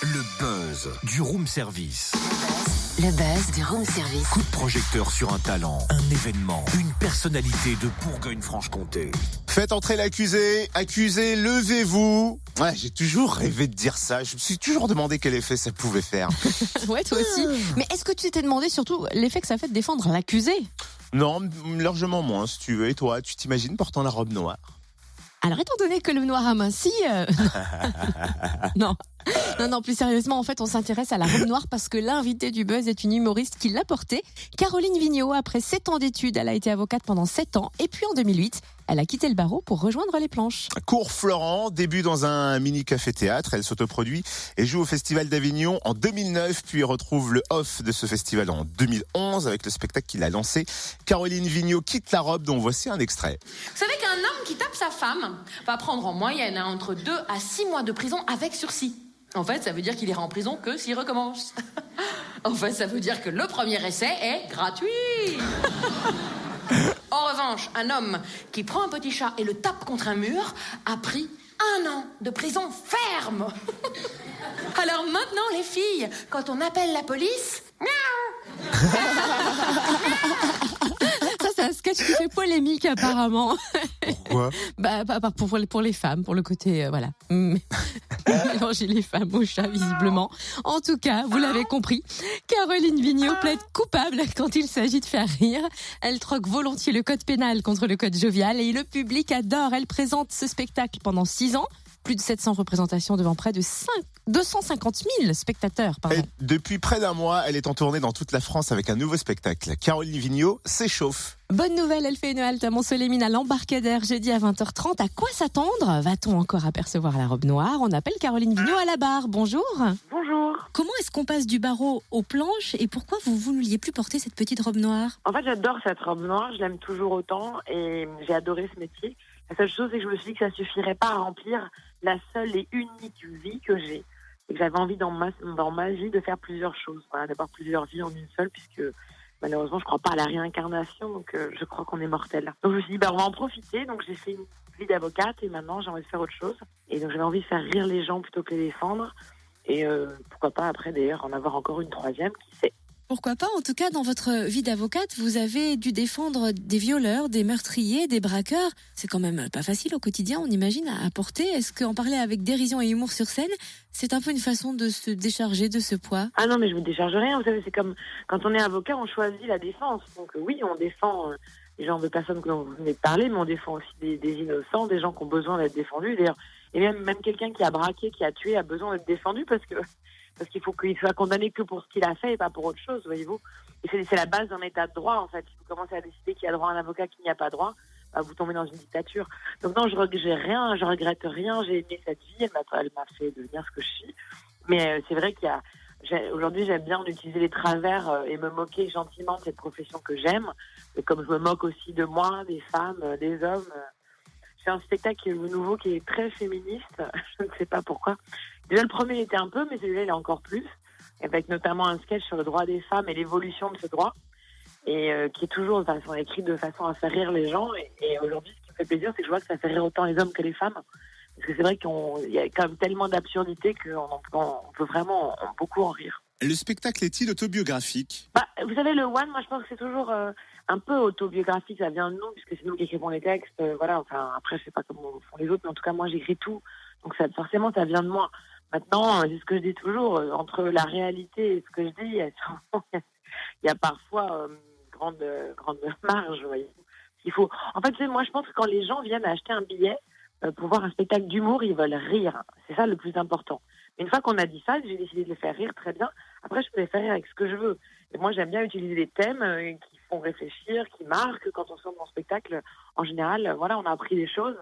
Le buzz du room service. Le buzz du room service. Coup de projecteur sur un talent, un événement, une personnalité de Bourgogne-Franche-Comté. Faites entrer l'accusé. Accusé, levez-vous. Ouais, j'ai toujours rêvé de dire ça. Je me suis toujours demandé quel effet ça pouvait faire. Ouais, toi aussi. Mais est-ce que tu t'es demandé surtout l'effet que ça fait de défendre l'accusé ? Non, largement moins, si tu veux. Et toi, tu t'imagines portant la robe noire? Alors, étant donné que le noir amincit... Non, plus sérieusement, en fait, on s'intéresse à la robe noire parce que l'invitée du buzz est une humoriste qui l'a portée. Caroline Vigneault, après 7 ans d'études, elle a été avocate pendant 7 ans. Et puis, en 2008, elle a quitté le barreau pour rejoindre les planches. Cours Florent, début dans un mini café-théâtre. Elle s'autoproduit et joue au Festival d'Avignon en 2009, puis retrouve le off de ce festival en 2011 avec le spectacle qu'il a lancé. Caroline Vigneault quitte la robe, dont voici un extrait. Vous savez qu'un homme qui tape sa femme va prendre en moyenne entre 2 à 6 mois de prison avec sursis. En fait, ça veut dire qu'il ira en prison que s'il recommence. En fait, ça veut dire que le premier essai est gratuit. En revanche, un homme qui prend un petit chat et le tape contre un mur a pris 1 an de prison ferme. Alors maintenant, les filles, quand on appelle la police... miaou. Ça, c'est un sketch qui fait polémique, apparemment. Pourquoi? Pour les femmes, pour le côté, voilà. Mélanger les femmes aux chats, visiblement. En tout cas, vous l'avez compris, Caroline Vigneault plaide coupable quand il s'agit de faire rire. Elle troque volontiers le code pénal contre le code jovial et le public adore. Elle présente ce spectacle pendant 6 ans. Plus de 700 représentations devant près de 250 000 spectateurs. Et depuis près d'1 mois, elle est en tournée dans toute la France avec un nouveau spectacle. Caroline Vigneault s'échauffe. Bonne nouvelle, elle fait une halte à Mont-Soleil-Mines à l'Embarcadère jeudi à 20h30. À quoi s'attendre? Va-t-on encore apercevoir la robe noire? On appelle Caroline Vigneault à la barre. Bonjour. Bonjour. Comment est-ce qu'on passe du barreau aux planches et pourquoi vous ne vouliez plus porter cette petite robe noire? En fait, j'adore cette robe noire, je l'aime toujours autant et j'ai adoré ce métier. La seule chose, c'est que je me suis dit que ça suffirait pas à remplir la seule et unique vie que j'ai. Et que j'avais envie dans ma vie de faire plusieurs choses, voilà, d'avoir plusieurs vies en une seule, puisque malheureusement, je crois pas à la réincarnation, donc je crois qu'on est mortel. Donc je me suis dit, on va en profiter. Donc j'ai fait une vie d'avocate et maintenant j'ai envie de faire autre chose. Et donc j'avais envie de faire rire les gens plutôt que les défendre. Et pourquoi pas après d'ailleurs en avoir encore une 3e, qui sait. Pourquoi pas? En tout cas, dans votre vie d'avocate, vous avez dû défendre des violeurs, des meurtriers, des braqueurs. C'est quand même pas facile au quotidien, on imagine, à porter. Est-ce qu'en parler avec dérision et humour sur scène, c'est un peu une façon de se décharger de ce poids? Ah non, mais je me décharge rien. Vous savez, c'est comme quand on est avocat, on choisit la défense. Donc oui, on défend les genres de personnes que vous venez de parler, mais on défend aussi des innocents, des gens qui ont besoin d'être défendus. D'ailleurs, et même quelqu'un qui a braqué, qui a tué, a besoin d'être défendu parce qu'il faut qu'il soit condamné que pour ce qu'il a fait et pas pour autre chose, voyez-vous. Et c'est la base d'un état de droit, en fait. Si vous commencez à décider qu'il y a droit à un avocat, qu'il n'y a pas droit, vous tombez dans une dictature. Donc non, je regrette rien. J'ai aimé cette vie, elle m'a fait devenir ce que je suis. Mais c'est vrai aujourd'hui, j'aime bien utiliser les travers et me moquer gentiment de cette profession que j'aime. Et comme je me moque aussi de moi, des femmes, des hommes. C'est un spectacle nouveau qui est très féministe. Je ne sais pas pourquoi. Déjà, le premier était un peu, mais celui-là, il est encore plus. Avec notamment un sketch sur le droit des femmes et l'évolution de ce droit. Et qui est toujours écrit de façon à faire rire les gens. Et aujourd'hui, ce qui me fait plaisir, c'est que je vois que ça fait rire autant les hommes que les femmes. Parce que c'est vrai qu'il y a quand même tellement d'absurdité qu'on peut vraiment beaucoup en rire. Le spectacle est-il autobiographique? Vous savez, le One, moi, je pense que c'est toujours un peu autobiographique. Ça vient de nous, puisque c'est nous qui écrivons les textes. Voilà, enfin, après, je sais pas comment font les autres, mais en tout cas, moi, j'écris tout. Donc, forcément, ça vient de moi. Maintenant, c'est ce que je dis toujours, entre la réalité et ce que je dis, il y a parfois grande marge, vous voyez. En fait, moi, je pense que quand les gens viennent acheter un billet pour voir un spectacle d'humour, ils veulent rire. C'est ça le plus important. Une fois qu'on a dit ça, j'ai décidé de les faire rire, très bien. Après, je peux les faire rire avec ce que je veux. Et moi, j'aime bien utiliser des thèmes qui font réfléchir, qui marquent. Quand on sort de mon spectacle, en général, voilà, on a appris des choses.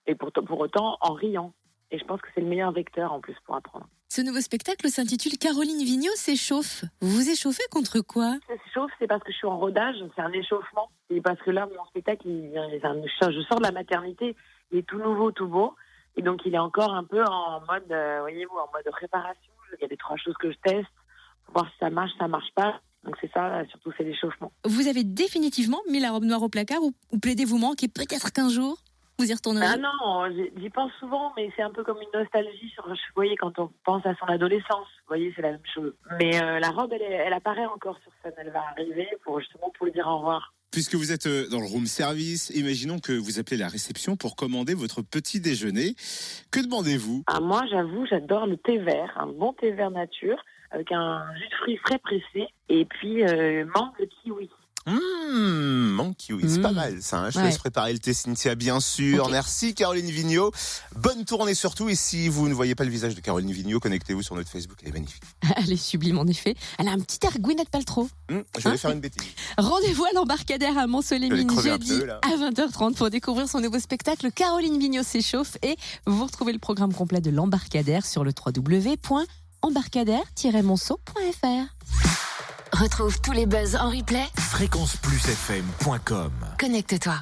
Et pour autant, en riant. Et je pense que c'est le meilleur vecteur, en plus, pour apprendre. Ce nouveau spectacle s'intitule Caroline Vigneault s'échauffe. Vous vous échauffez contre quoi? Je s'échauffe, c'est parce que je suis en rodage, c'est un échauffement. Et parce que là, mon spectacle, je sors de la maternité, il est tout nouveau, tout beau. Et donc, il est encore un peu en mode, voyez-vous, en mode préparation. Il y a des 3 choses que je teste, pour voir si ça marche pas. Donc, c'est ça, surtout, c'est l'échauffement. Vous avez définitivement mis la robe noire au placard ou plaidez-vous manquer peut-être qu'un jour? Vous y retournerez? Ah non, j'y pense souvent, mais c'est un peu comme une nostalgie. Vous voyez, quand on pense à son adolescence, vous voyez, c'est la même chose. Mais la robe, elle apparaît encore sur scène. Elle va arriver pour lui dire au revoir. Puisque vous êtes dans le room service, imaginons que vous appelez la réception pour commander votre petit déjeuner. Que demandez-vous? Ah, moi, j'avoue, j'adore le thé vert, un bon thé vert nature, avec un jus de fruits frais pressé, et puis mangue kiwi. Mangue kiwi, c'est pas mal ça. Hein. Je laisse préparer le thé, Cynthia, bien sûr. Okay. Merci Caroline Vigneault. Bonne tournée surtout. Et si vous ne voyez pas le visage de Caroline Vigneault, connectez-vous sur notre Facebook. Elle est magnifique. Elle est sublime en effet. Elle a un petit air Gwyneth Paltrow. Je vais faire une bêtise. Rendez-vous à l'embarcadère à Mont-Soleil-Mine jeudi à 20h30 pour découvrir son nouveau spectacle Caroline Vigneault s'échauffe. Et vous retrouvez le programme complet de l'embarcadère sur le www.embarcadère-monceau.fr. Retrouve tous les buzz en replay. fréquenceplusfm.com. Connecte-toi.